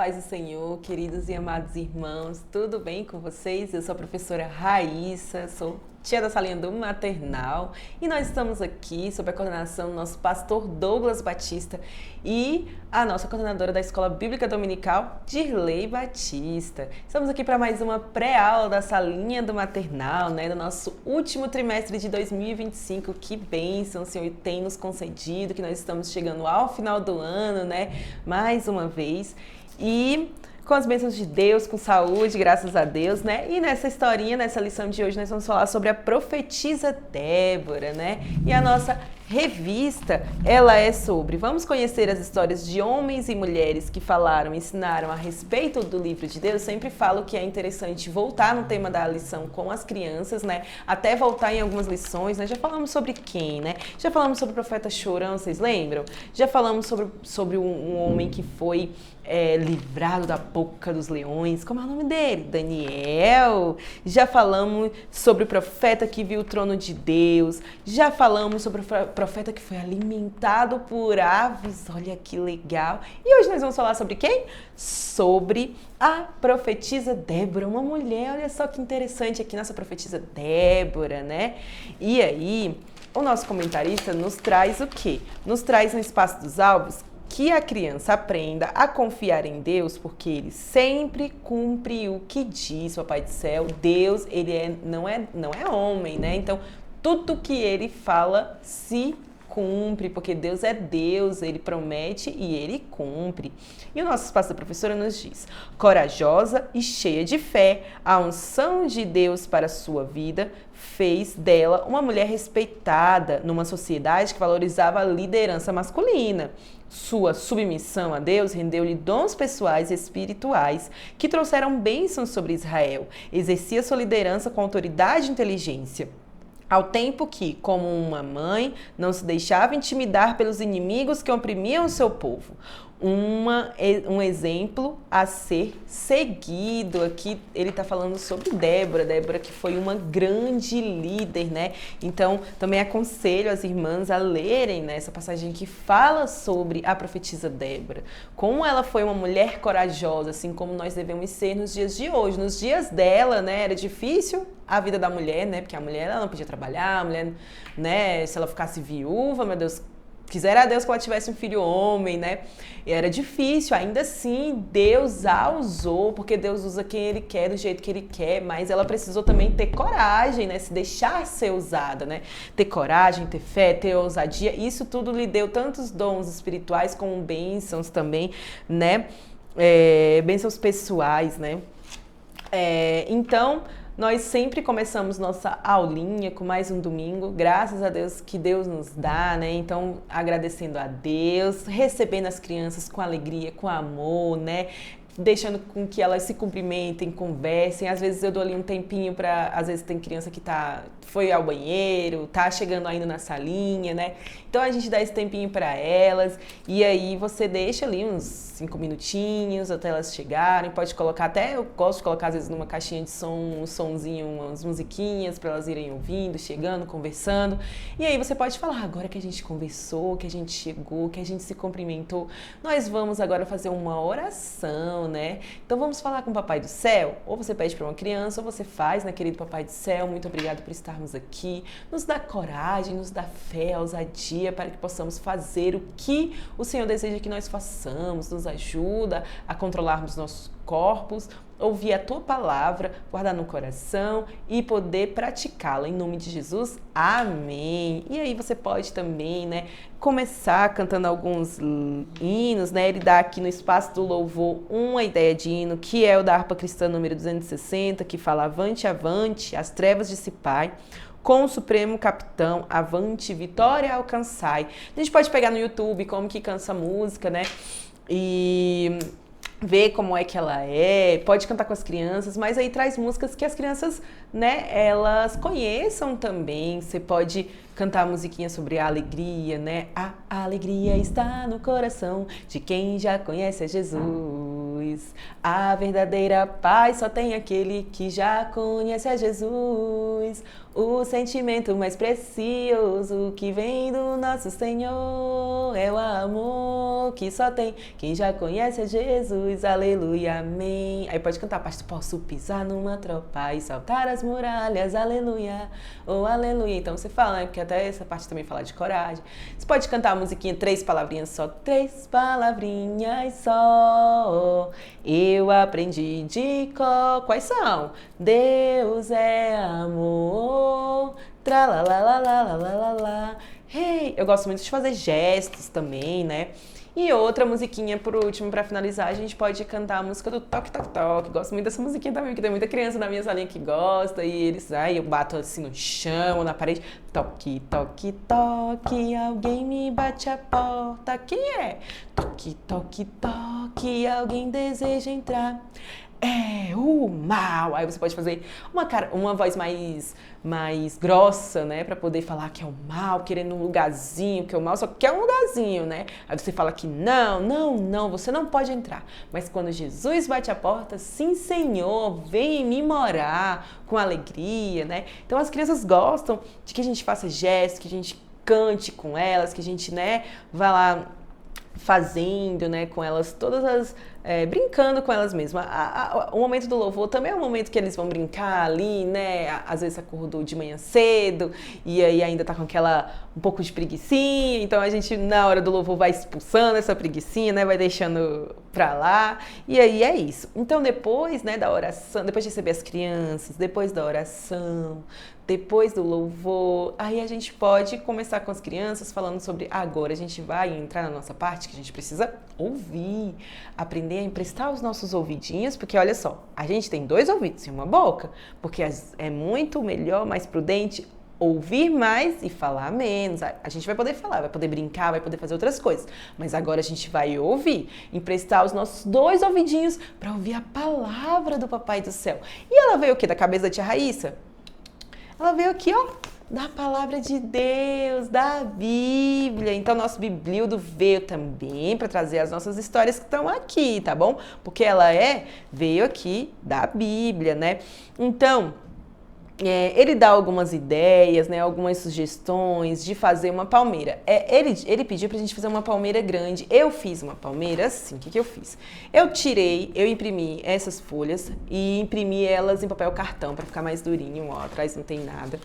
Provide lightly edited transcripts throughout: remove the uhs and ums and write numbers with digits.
paz do Senhor, queridos e amados irmãos, tudo bem com vocês? Eu sou a professora Raíssa, sou tia da salinha do maternal e nós estamos aqui sob a coordenação do nosso pastor Douglas Batista e a nossa coordenadora da Escola Bíblica Dominical, Dirley Batista. Estamos aqui para mais uma pré-aula da salinha do maternal, do nosso último trimestre de 2025. Que bênção o Senhor tem nos concedido, que nós estamos chegando ao final do ano, mais uma vez. E com as bênçãos de Deus, com saúde, graças a Deus, E nessa historinha, nessa lição de hoje, nós vamos falar sobre a profetisa Débora, E a nossa revista, ela é sobre... Vamos conhecer as histórias de homens e mulheres que falaram, ensinaram a respeito do livro de Deus. Eu sempre falo que é interessante voltar no tema da lição com as crianças, Até voltar em algumas lições, Já falamos sobre quem, Já falamos sobre o profeta Chorão, vocês lembram? Já falamos sobre um homem que foi livrado da boca dos leões. Como é o nome dele? Daniel. Já falamos sobre o profeta que viu o trono de Deus. Já falamos sobre o profeta que foi alimentado por aves. Olha que legal. E hoje nós vamos falar sobre quem? Sobre a profetisa Débora, uma mulher. Olha só que interessante aqui, nossa profetisa Débora, E aí, o nosso comentarista nos traz o quê? Nos traz no Espaço dos Alvos que a criança aprenda a confiar em Deus, porque Ele sempre cumpre o que diz, Papai do Céu. Deus, Ele não é homem, Então, tudo que Ele fala se cumpre, porque Deus é Deus, Ele promete e Ele cumpre. E o nosso Espaço da Professora nos diz: corajosa e cheia de fé, a unção de Deus para a sua vida fez dela uma mulher respeitada numa sociedade que valorizava a liderança masculina. Sua submissão a Deus rendeu-lhe dons pessoais e espirituais que trouxeram bênçãos sobre Israel. Exercia sua liderança com autoridade e inteligência, ao tempo que, como uma mãe, não se deixava intimidar pelos inimigos que oprimiam o seu povo. Um exemplo a ser seguido. Aqui ele está falando sobre Débora que foi uma grande líder, Então, também aconselho as irmãs a lerem essa passagem que fala sobre a profetisa Débora. Como ela foi uma mulher corajosa, assim como nós devemos ser nos dias de hoje. Nos dias dela, era difícil a vida da mulher, Porque a mulher ela não podia trabalhar, a mulher, se ela ficasse viúva, meu Deus, quisera a Deus que ela tivesse um filho homem, E era difícil, ainda assim, Deus a usou, porque Deus usa quem Ele quer, do jeito que Ele quer, mas ela precisou também ter coragem, Se deixar ser usada, Ter coragem, ter fé, ter ousadia, isso tudo lhe deu tantos dons espirituais como bênçãos também, Bênçãos pessoais, Então, nós sempre começamos nossa aulinha com mais um domingo, graças a Deus que Deus nos dá, Então, agradecendo a Deus, recebendo as crianças com alegria, com amor, Deixando com que elas se cumprimentem, conversem. Às vezes eu dou ali um tempinho para... Às vezes tem criança que foi ao banheiro, tá chegando ainda na salinha, Então a gente dá esse tempinho para elas e aí você deixa ali uns 5 minutinhos até elas chegarem. Pode colocar até... Eu gosto de colocar às vezes numa caixinha de som, um sonzinho, umas musiquinhas para elas irem ouvindo, chegando, conversando. E aí você pode falar: agora que a gente conversou, que a gente chegou, que a gente se cumprimentou, nós vamos agora fazer uma oração, Então vamos falar com o Papai do Céu? Ou você pede para uma criança, ou você faz, querido Papai do Céu, muito obrigado por estarmos aqui. Nos dá coragem, nos dá fé, ousadia para que possamos fazer o que o Senhor deseja que nós façamos. Nos ajuda a controlarmos nossos corpos, ouvir a Tua palavra, guardar no coração e poder praticá-la. Em nome de Jesus, amém. E aí você pode também, começar cantando alguns hinos, Ele dá aqui no Espaço do Louvor uma ideia de hino, que é o da harpa cristã número 260, que fala: avante, avante, as trevas dissipai, com o Supremo Capitão, avante, vitória alcançai. A gente pode pegar no YouTube como que canta essa música, E ver como é que ela pode cantar com as crianças, mas aí traz músicas que as crianças, elas conheçam também. Você pode cantar musiquinha sobre a alegria, A alegria está no coração de quem já conhece a Jesus. A verdadeira paz só tem aquele que já conhece a Jesus. O sentimento mais precioso que vem do nosso Senhor é o amor que só tem quem já conhece a Jesus, aleluia, amém. Aí pode cantar a parte, posso pisar numa tropa e saltar as muralhas, aleluia, oh aleluia. Então você fala, né, porque até essa parte também fala de coragem. Você pode cantar a musiquinha, 3 palavrinhas só, 3 palavrinhas só, eu aprendi de cor. Quais são? Deus é amor, tralalalalalalala, hey. Eu gosto muito de fazer gestos também, né? E outra musiquinha, por último, pra finalizar, a gente pode cantar a música do Toque, Toque, Toque. Gosto muito dessa musiquinha também, porque tem muita criança na minha salinha que gosta e eles, eu bato assim no chão, na parede. Toque, toque, toque, alguém me bate a porta. Quem é? Toque, toque, toque, alguém deseja entrar. É o mal. Aí você pode fazer uma voz mais grossa, né? Pra poder falar que é o mal, querendo um lugarzinho, que é o mal só quer um lugarzinho, né? Aí você fala que não, você não pode entrar. Mas quando Jesus bate a porta, sim, Senhor, vem em mim morar com alegria, né? Então as crianças gostam de que a gente faça gestos, que a gente cante com elas, que a gente, né, vá lá fazendo, né, com elas todas as... brincando com elas mesmas. O momento do louvor também é um momento que eles vão brincar ali, né? Às vezes acordou de manhã cedo e aí ainda tá com um pouco de preguicinha, então a gente na hora do louvor vai expulsando essa preguicinha, né? Vai deixando pra lá, e aí é isso. Então depois, né, da oração, depois de receber as crianças, depois da oração, depois do louvor, aí a gente pode começar com as crianças falando sobre agora a gente vai entrar na nossa parte que a gente precisa ouvir, aprender a emprestar os nossos ouvidinhos, porque olha só, a gente tem 2 ouvidos e uma boca, porque é muito melhor, mais prudente ouvir mais e falar menos. A gente vai poder falar, vai poder brincar, vai poder fazer outras coisas, mas agora a gente vai ouvir, emprestar os nossos 2 ouvidinhos para ouvir a palavra do Papai do Céu. E ela veio o quê? Da cabeça da tia Raíssa? Ela veio aqui, ó, da palavra de Deus, da Bíblia. Então, nosso Bibliodo veio também para trazer as nossas histórias que estão aqui, tá bom? Porque ela veio aqui da Bíblia, né? Então, ele dá algumas ideias, né, algumas sugestões de fazer uma palmeira. Ele pediu pra gente fazer uma palmeira grande. Eu fiz uma palmeira assim. O que eu fiz? Eu imprimi essas folhas e imprimi elas em papel cartão para ficar mais durinho. Ó, atrás não tem nada.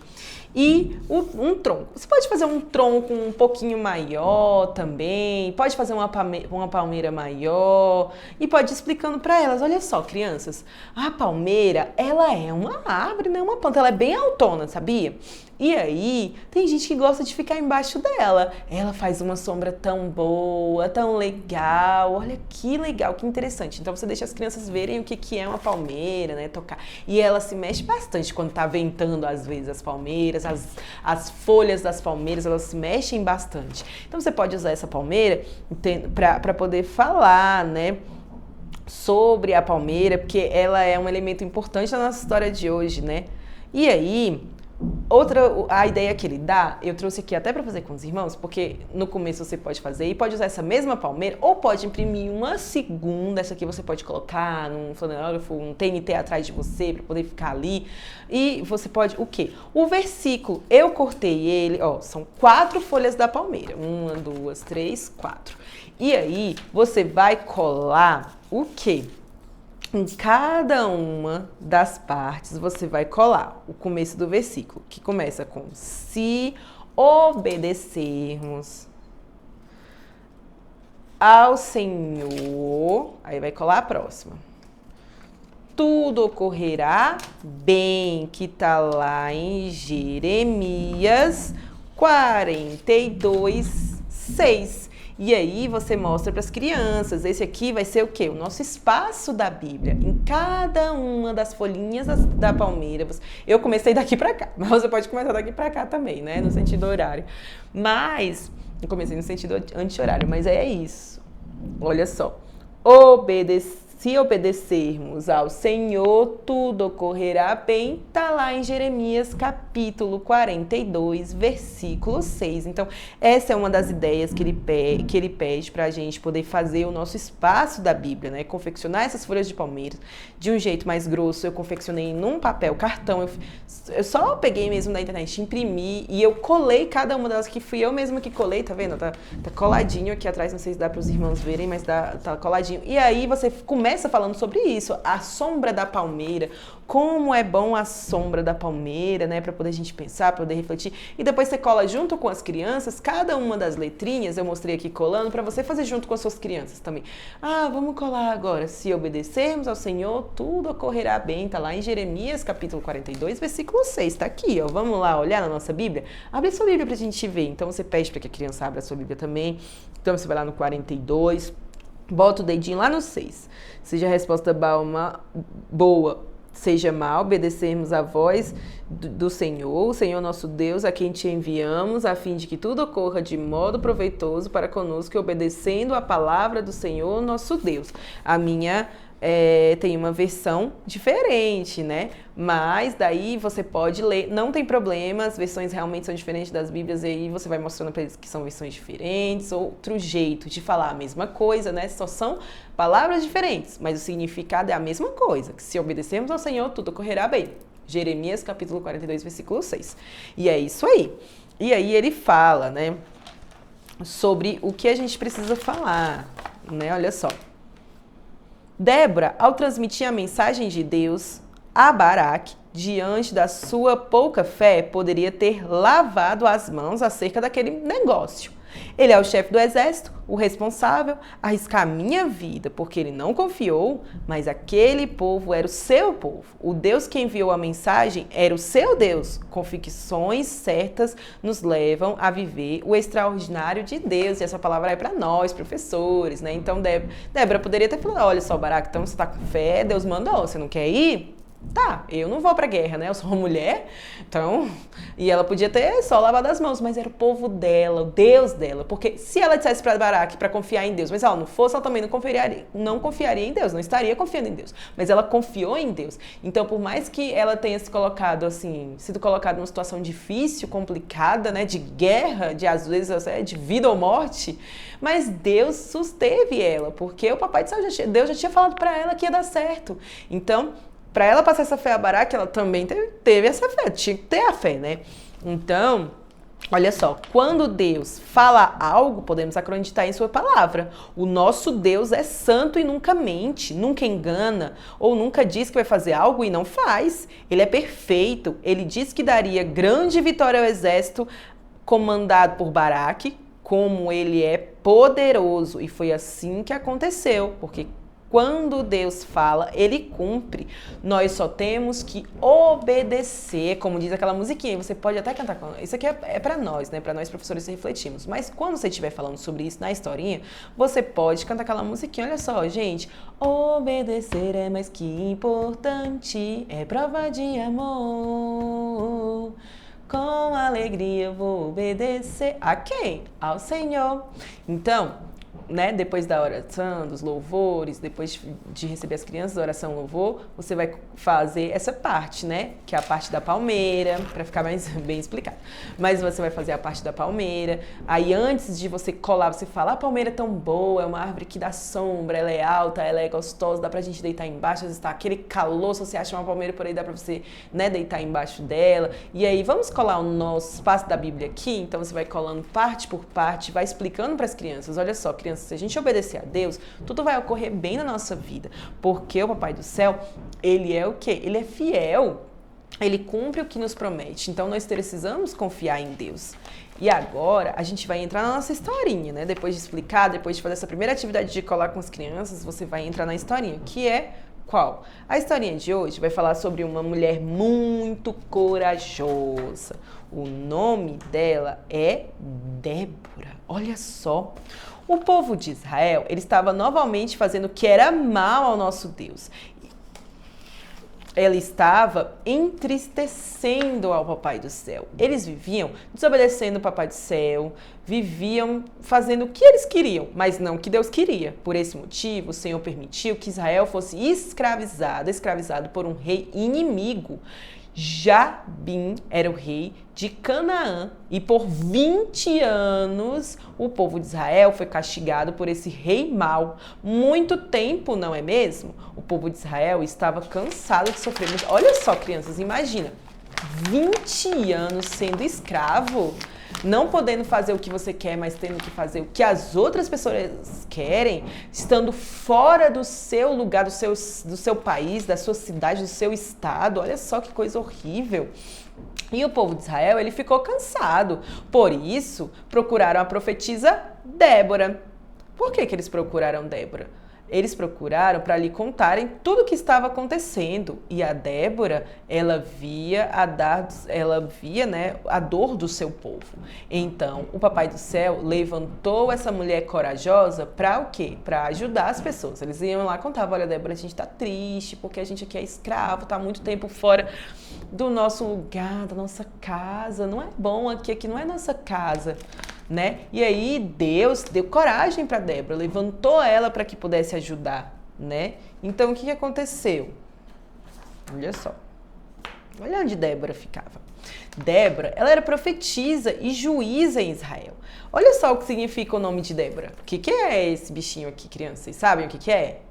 E um tronco. Você pode fazer um tronco um pouquinho maior também. Pode fazer uma palmeira maior. E pode ir explicando para elas. Olha só, crianças. A palmeira, ela é uma árvore, né? Uma planta. Ela é bem autona, sabia? E aí, tem gente que gosta de ficar embaixo dela. Ela faz uma sombra tão boa, tão legal. Olha que legal, que interessante. Então você deixa as crianças verem o que é uma palmeira, né? Tocar. E ela se mexe bastante quando tá ventando, às vezes, as palmeiras. As folhas das palmeiras, elas se mexem bastante. Então você pode usar essa palmeira para poder falar, né, sobre a palmeira, porque ela é um elemento importante na nossa história de hoje, né? E aí, a ideia que ele dá, eu trouxe aqui até para fazer com os irmãos, porque no começo você pode fazer e pode usar essa mesma palmeira, ou pode imprimir uma segunda, essa aqui você pode colocar num flanelógrafo, um TNT atrás de você, para poder ficar ali. E você pode, o quê? O versículo, eu cortei ele, ó, são 4 folhas da palmeira, 1, 2, 3, 4. E aí, você vai colar o quê? Em cada uma das partes, você vai colar o começo do versículo, que começa com se obedecermos ao Senhor, aí vai colar a próxima. Tudo ocorrerá bem, que tá lá em Jeremias 42, 6. E aí você mostra para as crianças, esse aqui vai ser o quê? O nosso espaço da Bíblia. Em cada uma das folhinhas da palmeira. Eu comecei daqui para cá, mas você pode começar daqui para cá também, né? No sentido horário. Mas, eu comecei no sentido anti-horário, mas é isso. Olha só. se obedecermos ao Senhor, tudo ocorrerá bem, tá lá em Jeremias capítulo 42, versículo 6. Então, essa é uma das ideias que ele pede para a gente poder fazer o nosso espaço da Bíblia, né? Confeccionar essas folhas de palmeiras de um jeito mais grosso. Eu confeccionei num papel cartão, eu só peguei mesmo da internet, imprimi e eu colei cada uma delas, que fui eu mesma que colei, tá vendo? Tá coladinho aqui atrás, não sei se dá para os irmãos verem, mas tá coladinho. E aí você começa falando sobre isso, a sombra da palmeira, como é bom a sombra da palmeira, né, para poder a gente pensar, para poder refletir. E depois você cola junto com as crianças, cada uma das letrinhas, eu mostrei aqui colando, para você fazer junto com as suas crianças também. Ah, vamos colar agora. Se obedecermos ao Senhor, tudo ocorrerá bem. Tá lá em Jeremias, capítulo 42, versículo 6. Tá aqui, ó. Vamos lá olhar na nossa Bíblia? Abre a sua Bíblia pra gente ver. Então você pede para que a criança abra a sua Bíblia também. Então você vai lá no 42, bota o dedinho lá no 6. Seja a resposta boa, seja mal, obedecermos a voz do Senhor, o Senhor nosso Deus, a quem te enviamos, a fim de que tudo ocorra de modo proveitoso para conosco, obedecendo a palavra do Senhor nosso Deus. A minha tem uma versão diferente, né? Mas daí você pode ler, não tem problema, as versões realmente são diferentes das Bíblias, e aí você vai mostrando para eles que são versões diferentes, outro jeito de falar a mesma coisa, né? Só são palavras diferentes, mas o significado é a mesma coisa, que se obedecermos ao Senhor, tudo correrá bem. Jeremias, capítulo 42, versículo 6. E é isso aí. E aí ele fala, né, sobre o que a gente precisa falar, né? Olha só. Débora, ao transmitir a mensagem de Deus a Baraque, diante da sua pouca fé, poderia ter lavado as mãos acerca daquele negócio. Ele é o chefe do exército, o responsável, arriscar a minha vida, porque ele não confiou, mas aquele povo era o seu povo. O Deus que enviou a mensagem era o seu Deus. Convicções certas nos levam a viver o extraordinário de Deus. E essa palavra é para nós, professores, né? Então, Débora poderia ter falado, olha só, Baraque, então você tá com fé, Deus mandou, você não quer ir? Tá, eu não vou pra guerra, né? Eu sou uma mulher, então... E ela podia ter só lavado as mãos, mas era o povo dela, o Deus dela. Porque se ela dissesse pra Baraque pra confiar em Deus, mas se ela não fosse, ela também não confiaria em Deus, não estaria confiando em Deus. Mas ela confiou em Deus. Então, por mais que ela tenha se colocado, assim, sido colocada numa situação difícil, complicada, né? De guerra, de às vezes de vida ou morte, mas Deus susteve ela, porque o Papai do Céu, Deus já tinha falado pra ela que ia dar certo. Então... para ela passar essa fé a Baraque, ela também teve essa fé, tinha que ter a fé, né? Então, olha só, quando Deus fala algo, podemos acreditar em sua palavra. O nosso Deus é santo e nunca mente, nunca engana, ou nunca diz que vai fazer algo e não faz. Ele é perfeito, ele diz que daria grande vitória ao exército comandado por Baraque, como ele é poderoso. E foi assim que aconteceu, porque quando Deus fala, ele cumpre. Nós só temos que obedecer, como diz aquela musiquinha. Você pode até cantar com... Isso aqui é para nós, né? Para nós professores refletirmos. Mas quando você estiver falando sobre isso na historinha, você pode cantar aquela musiquinha. Olha só, gente. Obedecer é mais que importante, é prova de amor. Com alegria eu vou obedecer. A quem? Ao Senhor. Então... né, depois da oração, dos louvores, depois de receber as crianças, oração, louvor, você vai fazer essa parte, né, que é a parte da palmeira, para ficar mais bem explicado. Mas você vai fazer a parte da palmeira, aí antes de você colar, você fala, a palmeira é tão boa, é uma árvore que dá sombra, ela é alta, ela é gostosa, dá pra gente deitar embaixo, às vezes tá aquele calor, se você acha uma palmeira por aí, dá pra você, né, deitar embaixo dela. E aí, vamos colar o nosso espaço da Bíblia aqui, então você vai colando parte por parte, vai explicando para as crianças, olha só, crianças, se a gente obedecer a Deus, tudo vai ocorrer bem na nossa vida, porque o Papai do Céu, ele é o quê? Ele é fiel, ele cumpre o que nos promete, então nós precisamos confiar em Deus. E agora a gente vai entrar na nossa historinha, né? Depois de explicar, depois de fazer essa primeira atividade de colar com as crianças, você vai entrar na historinha, que é qual? A historinha de hoje vai falar sobre uma mulher muito corajosa. O nome dela é Débora. Olha só. O povo de Israel, ele estava novamente fazendo o que era mal ao nosso Deus. ela estava entristecendo ao Papai do Céu. Eles viviam desobedecendo o Papai do Céu, viviam fazendo o que eles queriam, mas não o que Deus queria. Por esse motivo, o Senhor permitiu que Israel fosse escravizado por um rei inimigo. Jabim era o rei de Canaã e por 20 anos o povo de Israel foi castigado por esse rei mau. Muito tempo, não é mesmo? O povo de Israel estava cansado de sofrer. Olha só, crianças, imagina, 20 anos sendo escravo, não podendo fazer o que você quer, mas tendo que fazer o que as outras pessoas querem, estando fora do seu lugar, do seu país, da sua cidade, do seu estado. Olha só que coisa horrível. E o povo de Israel, ele ficou cansado. Por isso, procuraram a profetisa Débora. Por que eles procuraram Débora? Eles procuraram para lhe contarem tudo o que estava acontecendo. E a Débora, ela via a dor do seu povo. Então, o Papai do Céu levantou essa mulher corajosa para o quê? Para ajudar as pessoas. Eles iam lá e contavam: olha, Débora, a gente está triste porque a gente aqui é escravo, está há muito tempo fora do nosso lugar, da nossa casa. Não é bom aqui não é nossa casa. Né? E aí Deus deu coragem para Débora, levantou ela para que pudesse ajudar, né? Então o que aconteceu? Olha só. Olha onde Débora ficava. Débora, ela era profetisa e juíza em Israel. Olha só o que significa o nome de Débora. O que é esse bichinho aqui, crianças? Vocês sabem o que é?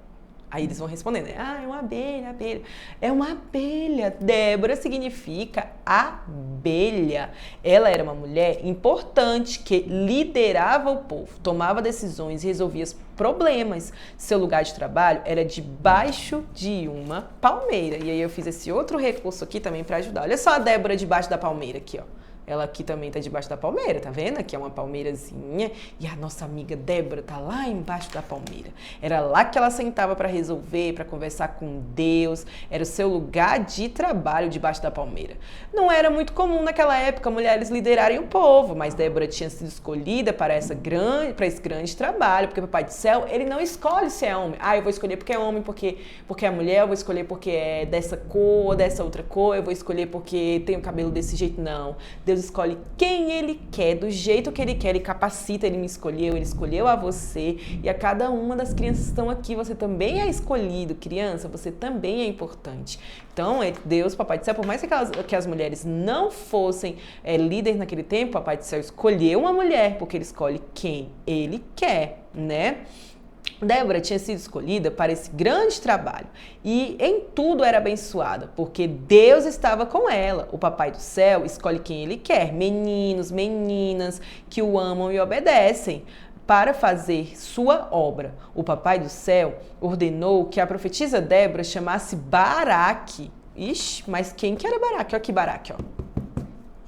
Aí eles vão responder, né? Ah, é uma abelha, abelha. É uma abelha. Débora significa abelha. Ela era uma mulher importante que liderava o povo, tomava decisões e resolvia os problemas. Seu lugar de trabalho era debaixo de uma palmeira. E aí eu fiz esse outro recurso aqui também para ajudar. Olha só a Débora debaixo da palmeira aqui, ó. Ela aqui também tá debaixo da palmeira, tá vendo? Aqui é uma palmeirazinha e a nossa amiga Débora tá lá embaixo da palmeira. Era lá que ela sentava para resolver, para conversar com Deus. Era o seu lugar de trabalho debaixo da palmeira. Não era muito comum naquela época mulheres liderarem o povo, mas Débora tinha sido escolhida para esse grande trabalho, porque o Papai do Céu, ele não escolhe se é homem. Ah, eu vou escolher porque é homem, porque é mulher, eu vou escolher porque é dessa cor, dessa outra cor, eu vou escolher porque tem o cabelo desse jeito. Não. Deus escolhe quem Ele quer, do jeito que Ele quer, Ele capacita, Ele me escolheu, Ele escolheu a você e a cada uma das crianças que estão aqui. Você também é escolhido, criança, você também é importante. Então, Deus, Papai do Céu, por mais que as mulheres não fossem líderes naquele tempo, Papai do Céu escolheu uma mulher, porque Ele escolhe quem Ele quer, né? Débora tinha sido escolhida para esse grande trabalho e em tudo era abençoada, porque Deus estava com ela. O Papai do Céu escolhe quem Ele quer, meninos, meninas que o amam e obedecem para fazer sua obra. O Papai do Céu ordenou que a profetisa Débora chamasse Baraque. Ixi, mas quem que era Baraque? Olha aqui Baraque, ó.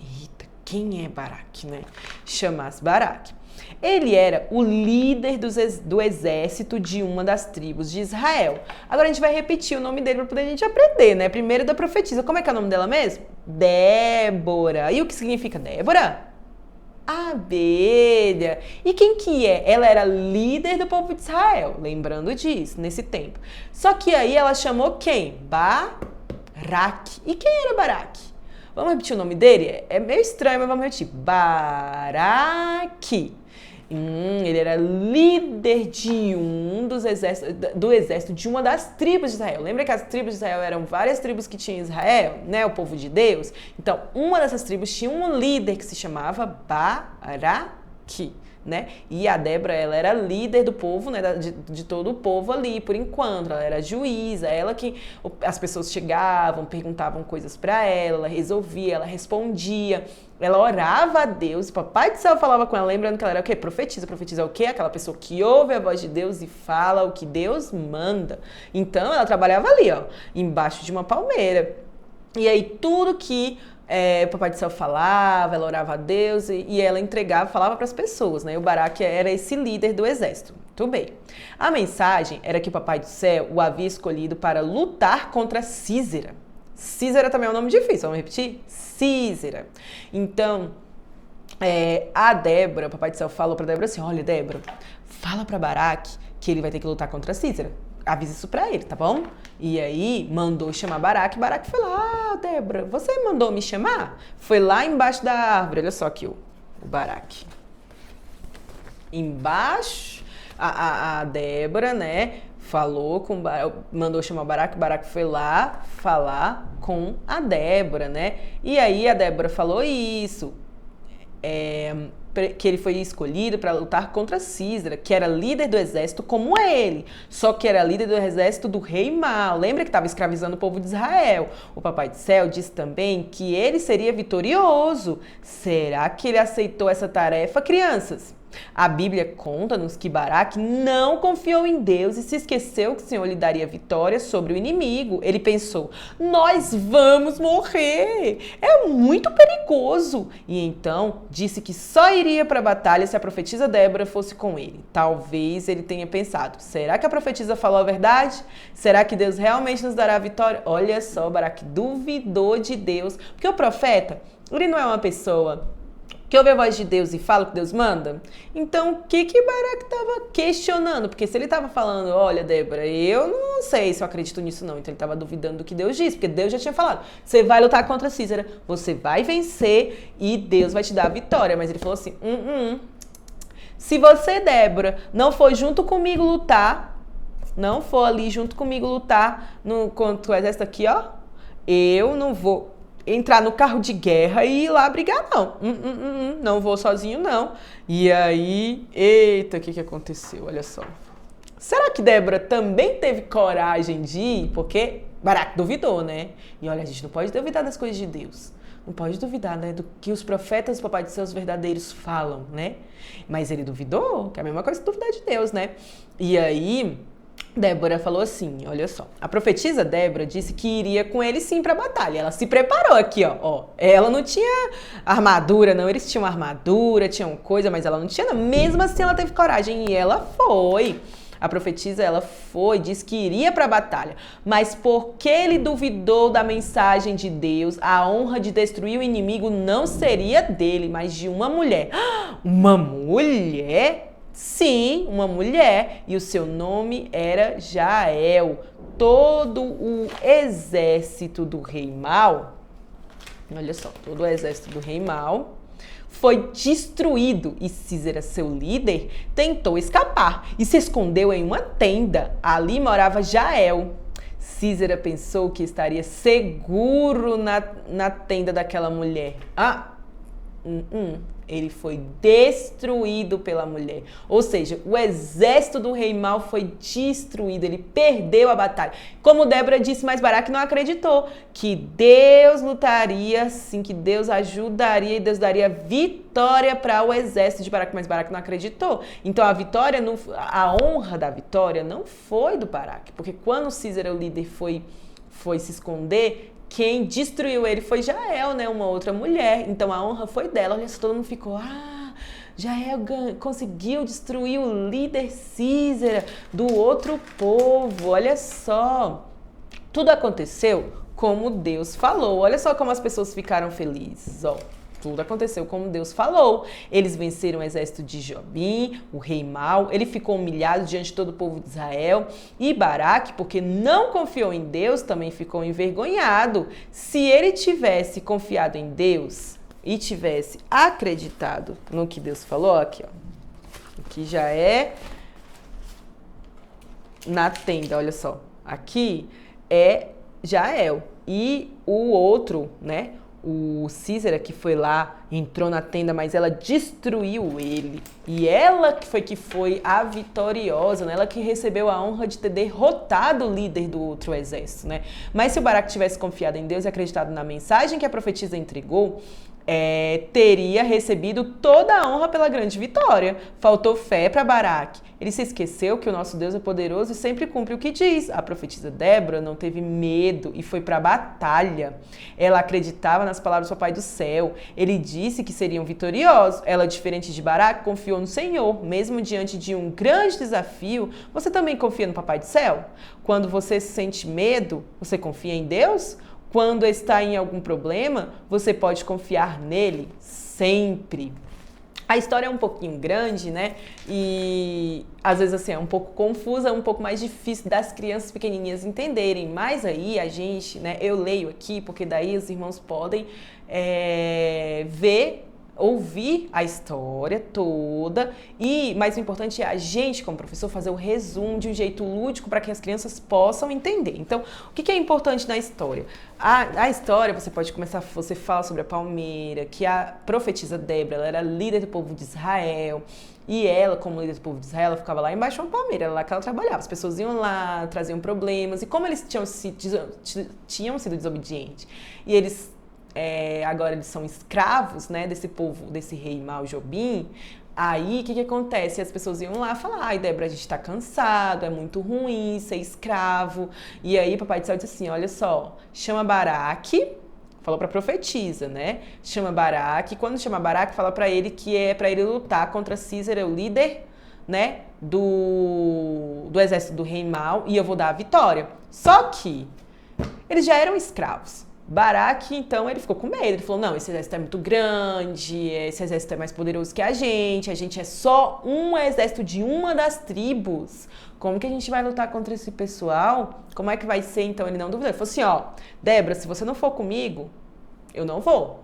Eita, quem é Baraque, né? Chamasse Baraque. Ele era o líder do exército de uma das tribos de Israel. Agora a gente vai repetir o nome dele para poder a gente aprender, né? Primeiro da profetisa. Como é que é o nome dela mesmo? Débora. E o que significa Débora? Abelha. E quem que é? Ela era líder do povo de Israel, lembrando disso, nesse tempo. Só que aí ela chamou quem? Baraque. E quem era Baraque? Vamos repetir o nome dele? É meio estranho, mas vamos repetir. Baraque. Ele era líder de do exército de uma das tribos de Israel. Lembra que as tribos de Israel eram várias tribos que tinham Israel, né? O povo de Deus. Então, uma dessas tribos tinha um líder que se chamava Baraque, né? E a Débora, ela era líder do povo, né? De todo o povo ali, por enquanto. Ela era juíza, ela que as pessoas chegavam, perguntavam coisas para ela resolvia, ela respondia. Ela orava a Deus, o Papai do Céu falava com ela, lembrando que ela era o quê? Profetisa. Profetisa é o quê? Aquela pessoa que ouve a voz de Deus e fala o que Deus manda. Então, ela trabalhava ali, ó, embaixo de uma palmeira. E aí, tudo que o Papai do Céu falava, ela orava a Deus e ela entregava, falava para as pessoas, né? O Baraque era esse líder do exército. Muito bem. A mensagem era que o Papai do Céu o havia escolhido para lutar contra Císera. Císera também é um nome difícil, vamos repetir? Císera. Então, a Débora, o Papai do Céu falou para Débora assim: olha, Débora, fala para Baraque que ele vai ter que lutar contra Císera. avisa isso pra ele, tá bom? E aí mandou chamar Baraque. Baraque foi lá, Débora, você mandou me chamar? Foi lá embaixo da árvore, olha só aqui o Baraque. Embaixo, a Débora, né, mandou chamar o Baraque foi lá falar com a Débora, né? E aí a Débora falou isso, que ele foi escolhido para lutar contra Císara, que era líder do exército como ele, só que era líder do exército do rei Mau. Lembra que estava escravizando o povo de Israel? O Papai do Céu disse também que ele seria vitorioso. Será que ele aceitou essa tarefa, crianças? A Bíblia conta-nos que Baraque não confiou em Deus e se esqueceu que o Senhor lhe daria vitória sobre o inimigo. Ele pensou, nós vamos morrer, é muito perigoso. E então disse que só iria para a batalha se a profetisa Débora fosse com ele. Talvez ele tenha pensado, será que a profetisa falou a verdade? Será que Deus realmente nos dará a vitória? Olha só, Baraque duvidou de Deus, porque o profeta, ele não é uma pessoa que ouve a voz de Deus e fala o que Deus manda? Então, o que Baraque estava questionando? Porque se ele estava falando, olha, Débora, eu não sei se eu acredito nisso não. Então, ele estava duvidando do que Deus disse, porque Deus já tinha falado, você vai lutar contra Císara, você vai vencer e Deus vai te dar a vitória. Mas ele falou assim, se você, Débora, não for junto comigo lutar, não for ali junto comigo lutar contra o exército aqui, ó, eu não vou entrar no carro de guerra e ir lá brigar, não. Não vou sozinho, não. E aí, eita, o que aconteceu? Olha só. Será que Débora também teve coragem de ir? Porque Baraque duvidou, né? E olha, a gente não pode duvidar das coisas de Deus. Não pode duvidar, né, do que os profetas do Papai do Céu, os verdadeiros, falam, né? Mas ele duvidou, que é a mesma coisa que duvidar de Deus, né? E aí Débora falou assim, olha só, a profetisa Débora disse que iria com ele sim pra batalha, ela se preparou aqui, ó, ela não tinha armadura não, eles tinham armadura, tinham coisa, mas ela não tinha, mesmo assim ela teve coragem e ela foi. A profetisa, ela foi, disse que iria para a batalha, mas porque ele duvidou da mensagem de Deus, a honra de destruir o inimigo não seria dele, mas de uma mulher. Uma mulher? Sim, uma mulher, e o seu nome era Jael. Todo o exército do rei Mau, olha só, todo o exército do rei Mau foi destruído e Císara, seu líder, tentou escapar e se escondeu em uma tenda. Ali morava Jael. Císara pensou que estaria seguro na tenda daquela mulher. Ele foi destruído pela mulher. Ou seja, o exército do rei Mau foi destruído, ele perdeu a batalha. Como Débora disse, mas Baraque não acreditou que Deus lutaria, sim, que Deus ajudaria e Deus daria vitória para o exército de Baraque, mas Baraque não acreditou. Então a vitória, a honra da vitória não foi do Baraque, porque quando Císara, o líder, foi se esconder, quem destruiu ele foi Jael, né? Uma outra mulher. Então a honra foi dela. Olha só, todo mundo ficou, Jael conseguiu destruir o líder Císara do outro povo. Olha só. Tudo aconteceu como Deus falou. Olha só como as pessoas ficaram felizes, ó. Tudo aconteceu como Deus falou. Eles venceram o exército de Jobim, o rei Mau. Ele ficou humilhado diante de todo o povo de Israel. E Baraque, porque não confiou em Deus, também ficou envergonhado. Se ele tivesse confiado em Deus e tivesse acreditado no que Deus falou, aqui, ó. Aqui já é na tenda, olha só. Aqui é Jael. E o outro, né? O Císara, que foi lá, entrou na tenda, mas ela destruiu ele. E ela que foi a vitoriosa, né? Ela que recebeu a honra de ter derrotado o líder do outro exército, né? Mas se o Baraque tivesse confiado em Deus e acreditado na mensagem que a profetisa entregou, teria recebido toda a honra pela grande vitória. Faltou fé para Baraque. Ele se esqueceu que o nosso Deus é poderoso e sempre cumpre o que diz. A profetisa Débora não teve medo e foi para a batalha. Ela acreditava nas palavras do Papai do Céu. Ele disse que seriam vitoriosos. Ela, diferente de Baraque, confiou no Senhor. Mesmo diante de um grande desafio, você também confia no Papai do Céu? Quando você sente medo, você confia em Deus? Quando está em algum problema, você pode confiar nele sempre. A história é um pouquinho grande, né? E às vezes assim é um pouco confusa, um pouco mais difícil das crianças pequenininhas entenderem. Mas aí a gente, né? Eu leio aqui porque daí os irmãos podem ver, ouvir a história toda e, mais importante, é a gente, como professor, fazer o resumo de um jeito lúdico para que as crianças possam entender. Então, o que é importante na história? A história, você pode começar, você fala sobre a palmeira, que a profetisa Débora, ela era líder do povo de Israel, e ela, como líder do povo de Israel, ela ficava lá embaixo de uma palmeira, era lá que ela trabalhava. As pessoas iam lá, traziam problemas, e como eles tinham sido desobedientes, e eles agora eles são escravos, né, desse povo, desse rei mau Jobim. Aí, o que acontece? As pessoas iam lá falar, ai, Débora, a gente tá cansado, é muito ruim ser escravo. E aí, papai do céu disse assim, olha só, chama Baraque, falou pra profetisa, né? Chama Baraque, quando chama Baraque, fala pra ele que é pra ele lutar contra Císera, o líder, né, do exército do rei mau, e eu vou dar a vitória. Só que eles já eram escravos. Baraque, então, ele ficou com medo. Ele falou, não, esse exército é muito grande, esse exército é mais poderoso que a gente é só um exército de uma das tribos. Como que a gente vai lutar contra esse pessoal? Como é que vai ser, então? Ele não duvidou. Ele falou assim, ó, Débora, se você não for comigo, eu não vou.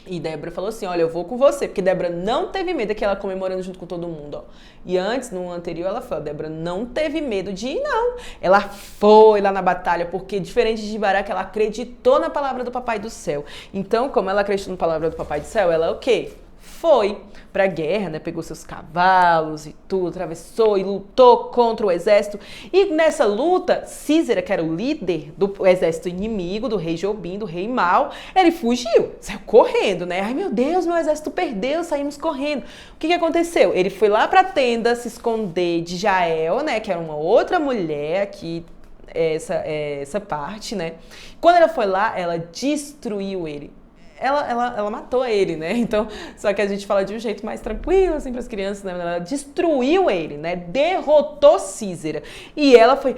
E Débora falou assim, olha, eu vou com você, porque Débora não teve medo que ela comemorando junto com todo mundo, ó. E antes, no anterior, ela falou, Débora não teve medo de ir, não. Ela foi lá na batalha, porque diferente de Baraque, ela acreditou na palavra do Papai do Céu. Então, como ela acreditou na palavra do Papai do Céu, ela o quê? Foi pra guerra, né? Pegou seus cavalos e tudo, atravessou e lutou contra o exército. E nessa luta, Císera, que era o líder do exército inimigo, do rei Jobim, do rei mau, ele fugiu, saiu correndo, né? Ai, meu Deus, meu exército perdeu, saímos correndo. O que aconteceu? Ele foi lá pra tenda se esconder de Jael, né? Que era uma outra mulher aqui, essa parte, né? Quando ela foi lá, ela destruiu ele. Ela matou ele, né? Então, só que a gente fala de um jeito mais tranquilo, assim, para as crianças, né? Ela destruiu ele, né? Derrotou Císera. E ela foi,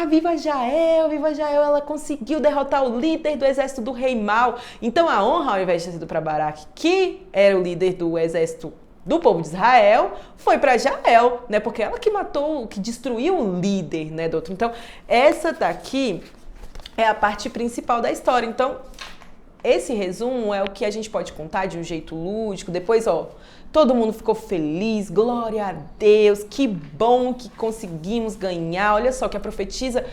viva Jael, viva Jael. Ela conseguiu derrotar o líder do exército do rei mau. Então, a honra, ao invés de ter sido para Baraque, que era o líder do exército do povo de Israel, foi para Jael, né? Porque ela que matou, que destruiu o líder, né, do outro. Então, essa daqui é a parte principal da história. Então, esse resumo é o que a gente pode contar de um jeito lúdico. Depois, ó, todo mundo ficou feliz, glória a Deus, que bom que conseguimos ganhar. Olha só que a profetisa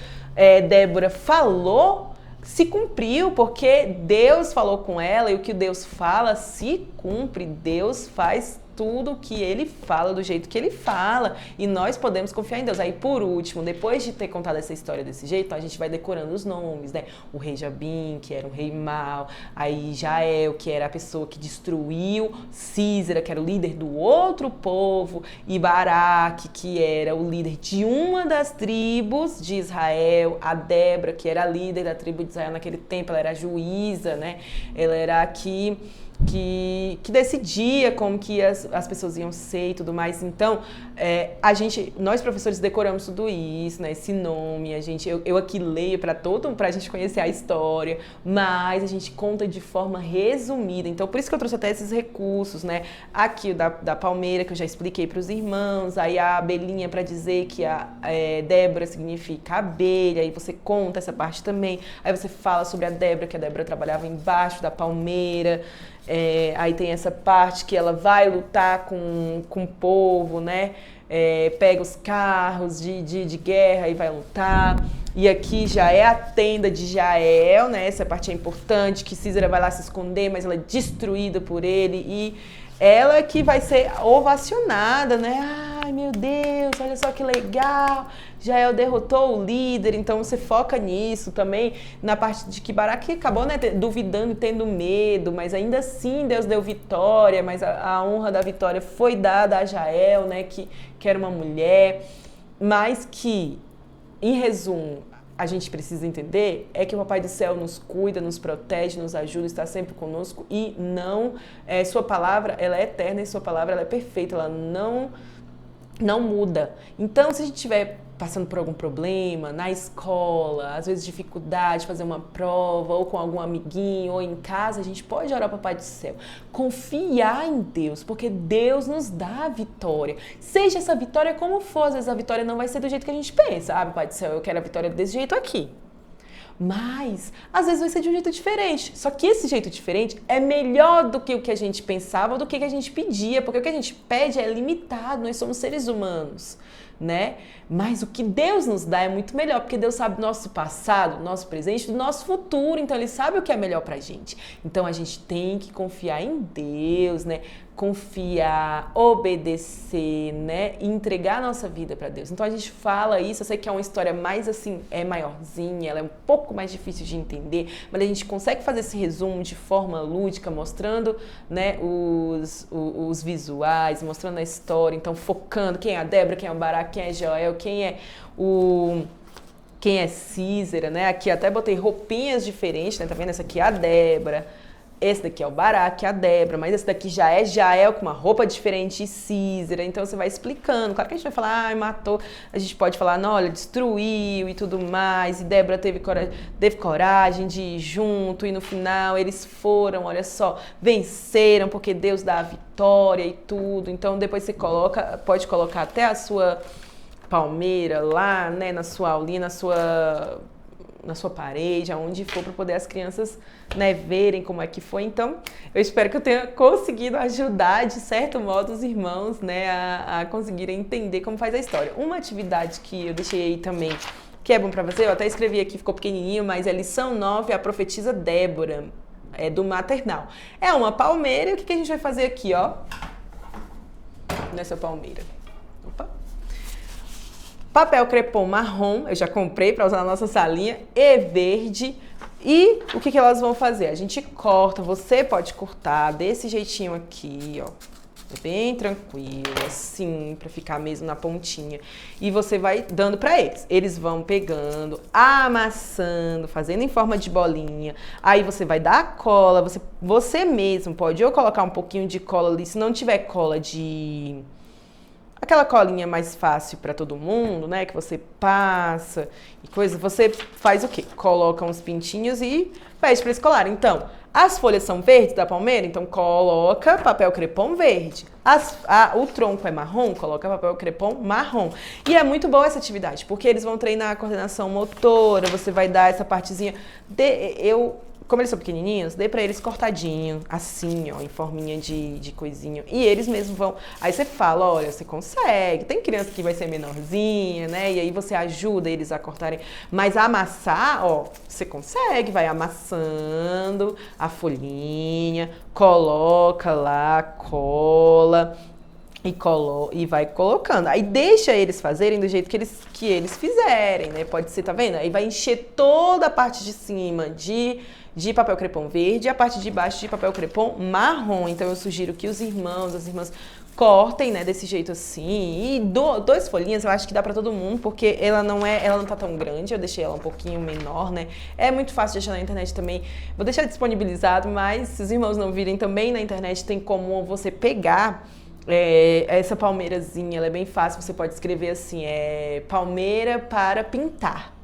Débora falou, se cumpriu, porque Deus falou com ela e o que Deus fala se cumpre. Deus faz tudo o que ele fala, do jeito que ele fala, e nós podemos confiar em Deus. Aí, por último, depois de ter contado essa história desse jeito, a gente vai decorando os nomes, né? O rei Jabim, que era um rei mau, aí Jael, que era a pessoa que destruiu Císera, que era o líder do outro povo, e Baraque, que era o líder de uma das tribos de Israel, a Débora, que era a líder da tribo de Israel naquele tempo, ela era juíza, né? Ela era aqui que decidia como que as pessoas iam ser e tudo mais. Então, nós professores decoramos tudo isso, né? Esse nome, eu aqui leio pra gente conhecer a história, mas a gente conta de forma resumida. Então, por isso que eu trouxe até esses recursos, né? Aqui o da palmeira, que eu já expliquei para os irmãos, aí a abelhinha para dizer que a Débora significa abelha, aí você conta essa parte também. Aí você fala sobre a Débora, que a Débora trabalhava embaixo da palmeira. Aí tem essa parte que ela vai lutar com o povo, né? Pega os carros de guerra e vai lutar. E aqui já é a tenda de Jael, né? Essa parte é importante, que Císera vai lá se esconder, mas ela é destruída por ele. E ela que vai ser ovacionada, né? Ai, meu Deus, olha só que legal. Jael derrotou o líder, então você foca nisso também, na parte de que Baraque acabou, né, duvidando e tendo medo, mas ainda assim Deus deu vitória, mas a honra da vitória foi dada a Jael, né, que era uma mulher, mas que, em resumo, a gente precisa entender é que o Papai do Céu nos cuida, nos protege, nos ajuda, está sempre conosco e não, sua palavra, ela é eterna e sua palavra, ela é perfeita, ela não muda. Então, se a gente estiver passando por algum problema, na escola, às vezes dificuldade de fazer uma prova, ou com algum amiguinho, ou em casa, a gente pode orar ao Papai do Céu. Confiar em Deus, porque Deus nos dá a vitória. Seja essa vitória como for, às vezes a vitória não vai ser do jeito que a gente pensa. Ah, Papai do Céu, eu quero a vitória desse jeito aqui. Mas, às vezes vai ser de um jeito diferente. Só que esse jeito diferente é melhor do que o que a gente pensava ou do que a gente pedia, porque o que a gente pede é limitado, nós somos seres humanos, né? Mas o que Deus nos dá é muito melhor, porque Deus sabe do nosso passado, do nosso presente, do nosso futuro, então Ele sabe o que é melhor pra gente. Então a gente tem que confiar em Deus, né? Confiar, obedecer, né? E entregar a nossa vida para Deus. Então a gente fala isso, eu sei que é uma história mais assim, é maiorzinha, ela é um pouco mais difícil de entender, mas a gente consegue fazer esse resumo de forma lúdica, mostrando, né, os visuais, mostrando a história, então focando quem é a Débora, quem é o Baraque, quem é Joel, quem é Císera, né? Aqui até botei roupinhas diferentes, né? Tá vendo? Essa aqui é a Débora. Esse daqui é o Baraque, a Débora, mas esse daqui já é Jael com uma roupa diferente e Císera. Então você vai explicando. Claro que a gente vai falar, ai, matou. A gente pode falar, não, olha, destruiu e tudo mais. E Débora teve coragem de ir junto. E no final eles foram, olha só, venceram porque Deus dá a vitória e tudo. Então depois você pode colocar até a sua palmeira lá, né, na sua aulinha, na sua parede, aonde for, para poder as crianças, né, verem como é que foi. Então, eu espero que eu tenha conseguido ajudar, de certo modo, os irmãos, né, a conseguirem entender como faz a história. Uma atividade que eu deixei aí também, que é bom para você, eu até escrevi aqui, ficou pequenininho, mas é lição 9, a profetisa Débora, é do maternal. É uma palmeira, e o que a gente vai fazer aqui, ó, nessa palmeira? Opa! Papel crepom marrom, eu já comprei para usar na nossa salinha, e verde. E o que elas vão fazer? A gente corta, você pode cortar desse jeitinho aqui, ó. Bem tranquilo, assim, para ficar mesmo na pontinha. E você vai dando para eles. Eles vão pegando, amassando, fazendo em forma de bolinha. Aí você vai dar a cola, você mesmo pode ou colocar um pouquinho de cola ali, se não tiver cola de... aquela colinha mais fácil para todo mundo, né? Que você passa e coisa. Você faz o quê? Coloca uns pintinhos e pede para eles colarem. Então, as folhas são verdes da palmeira, então coloca papel crepom verde. O tronco é marrom, coloca papel crepom marrom. E é muito boa essa atividade, porque eles vão treinar a coordenação motora, você vai dar essa partezinha. Como eles são pequenininhos, dê pra eles cortadinho, assim, ó, em forminha de coisinha. E eles mesmos vão... Aí você fala, olha, você consegue. Tem criança que vai ser menorzinha, né? E aí você ajuda eles a cortarem. Mas amassar, ó, você consegue. Vai amassando a folhinha, coloca lá, cola... E vai colocando. Aí deixa eles fazerem do jeito que eles fizerem, né? Pode ser, tá vendo? Aí vai encher toda a parte de cima de papel crepom verde e a parte de baixo de papel crepom marrom. Então eu sugiro que as irmãs cortem, né, desse jeito assim. E dois folhinhas eu acho que dá pra todo mundo, porque ela não tá tão grande, eu deixei ela um pouquinho menor, né? É muito fácil de achar na internet também. Vou deixar disponibilizado, mas se os irmãos não virem também na internet, tem como você pegar essa palmeirazinha, ela é bem fácil, você pode escrever assim, palmeira para pintar.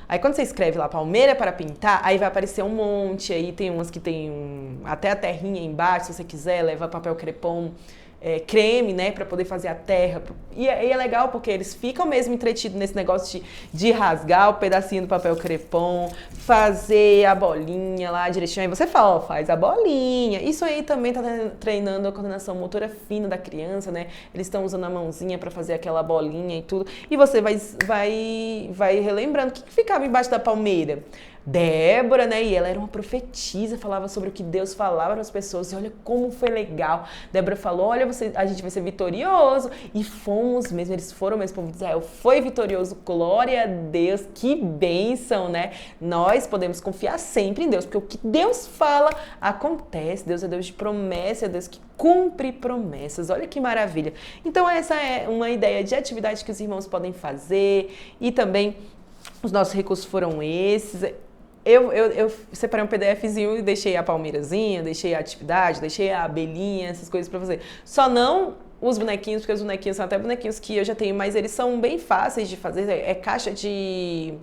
Aí quando você escreve lá palmeira para pintar, aí vai aparecer um monte, aí tem umas que tem até a terrinha embaixo, se você quiser, leva papel crepom, creme, né, para poder fazer a terra. E é legal porque eles ficam mesmo entretidos nesse negócio de rasgar o pedacinho do papel crepom, fazer a bolinha lá direitinho. Aí você fala, ó, faz a bolinha. Isso aí também tá treinando a coordenação motora fina da criança, né? Eles estão usando a mãozinha para fazer aquela bolinha e tudo. E você vai relembrando o que ficava embaixo da palmeira. Débora, né? E ela era uma profetisa, falava sobre o que Deus falava para as pessoas. E olha como foi legal. Débora falou, olha, a gente vai ser vitorioso. E fomos mesmo, eles foram mesmo, o povo de Israel foi vitorioso. Glória a Deus, que bênção, né? Nós podemos confiar sempre em Deus, porque o que Deus fala acontece. Deus é Deus de promessa, é Deus que cumpre promessas. Olha que maravilha. Então essa é uma ideia de atividade que os irmãos podem fazer. E também os nossos recursos foram esses. Eu separei um PDFzinho e deixei a palmeirazinha, deixei a atividade, deixei a abelhinha, essas coisas pra fazer. Só não os bonequinhos, porque os bonequinhos são até bonequinhos que eu já tenho, mas eles são bem fáceis de fazer. É caixa de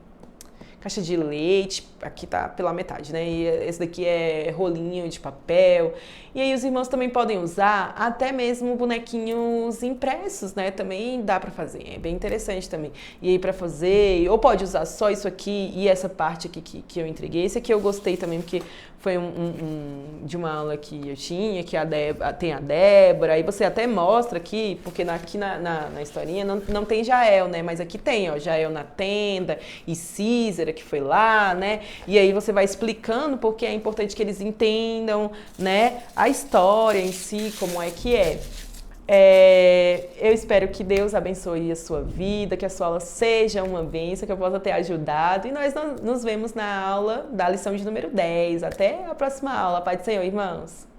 leite, aqui tá pela metade, né? E esse daqui é rolinho de papel. E aí os irmãos também podem usar até mesmo bonequinhos impressos, né? Também dá pra fazer, é bem interessante também. E aí pra fazer, ou pode usar só isso aqui e essa parte aqui que eu entreguei. Esse aqui eu gostei também, porque foi de uma aula que eu tinha, que tem a Débora, aí você até mostra aqui, porque aqui na historinha não tem Jael, né? Mas aqui tem, ó, Jael na tenda e Císera, que foi lá, né? E aí você vai explicando porque é importante que eles entendam, né, a história em si, como é que é. Eu espero que Deus abençoe a sua vida, que a sua aula seja uma bênção, que eu possa ter ajudado. E nós nos vemos na aula da lição de número 10. Até a próxima aula. Pai do Senhor, irmãos!